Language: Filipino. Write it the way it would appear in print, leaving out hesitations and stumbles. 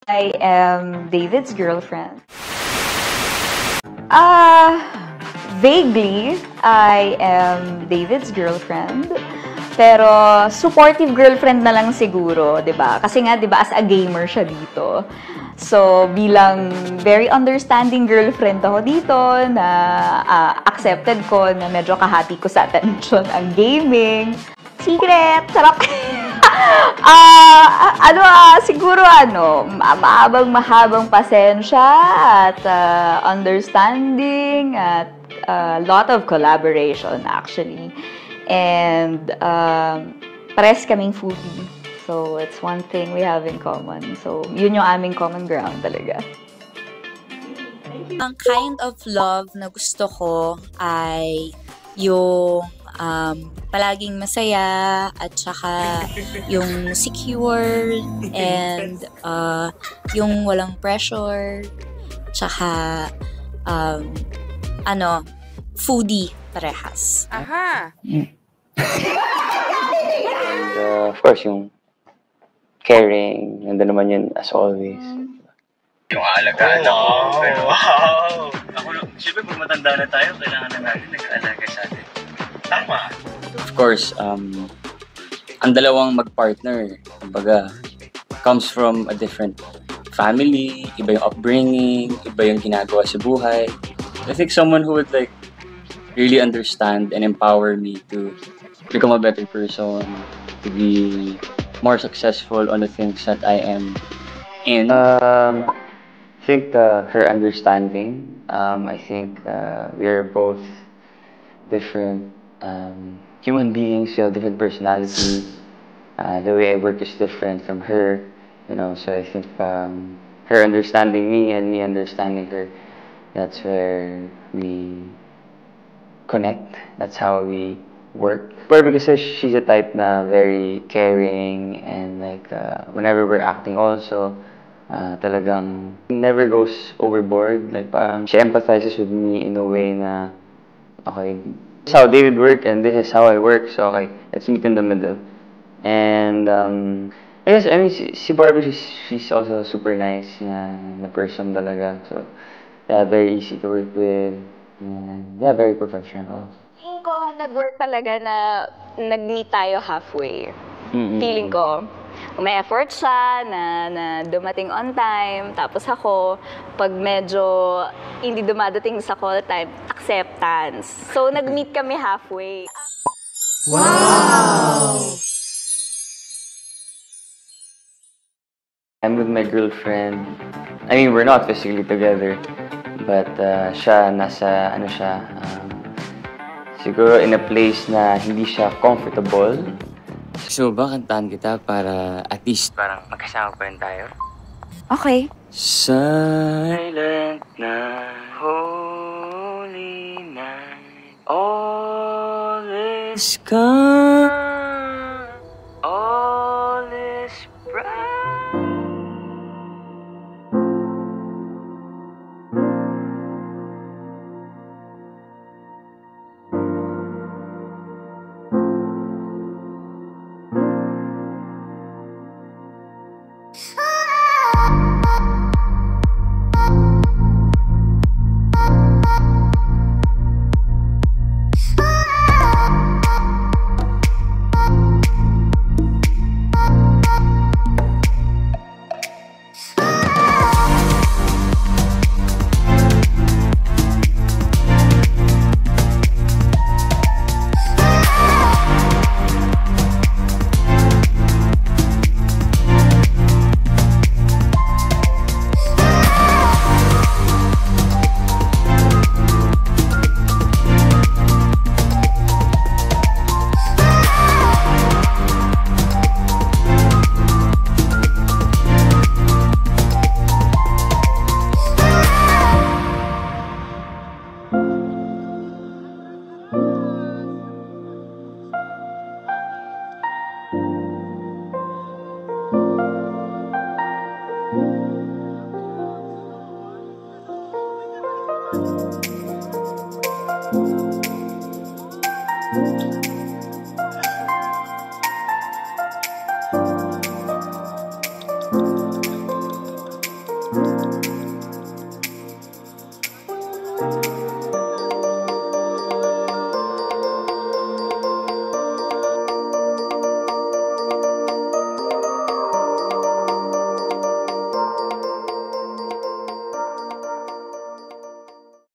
I am David's girlfriend. Vaguely, I am David's girlfriend. Pero supportive girlfriend na lang siguro, 'di ba? Kasi nga 'di ba as a gamer siya dito. So, bilang very understanding girlfriend ako dito na accepted ko na medyo kahati ko sa attention ang gaming. Secret! Sarap! Siguro mahabang pasensya at understanding at a lot of collaboration actually. And pares kaming foodie. So, it's one thing we have in common. So, yun yung aming common ground talaga. Ang kind of love na gusto ko ay yung palaging masaya at saka yung secure and yung walang pressure tsaka foodie parehas. Aha! And of course, yung caring, nandun naman yun as always. Yung aalagaan ako. Wow! Ako, siyempre pag matanda na tayo, kailangan na natin nag-aalaga sa atin. Tama. Of course, ang dalawang mag-partner, kumbaga, comes from a different family, iba yung upbringing, iba yung ginagawa sa buhay. I think someone who would really understand and empower me to become a better person, to be more successful on the things that I am in. I think her understanding. I think we are both different human beings. We have different personalities. The way I work is different from her. So I think her understanding me and me understanding her. That's where we connect. That's how we work. But because she's a type na very caring and whenever we're acting also, talagang never goes overboard. She empathizes with me in a way na, okay, this is how David work and this is how I work, so okay, let's meet in the middle. And si Barbie, she's also super nice na person talaga. So, yeah, very easy to work with. And, yeah, very professional. Feeling ko, nag-work talaga na nag-meet tayo halfway. Feeling ko, may effort siya na dumating on time. Tapos ako, pag medyo hindi dumadating sa call time, acceptance. So, nag-meet kami halfway. Wow! I'm with my girlfriend. I mean, we're not physically together. But siya, siguro in a place na hindi siya comfortable. So ba, kantahan kita para at least parang magkasama pa rin tayo? Okay. Silent night, holy night, all is calm.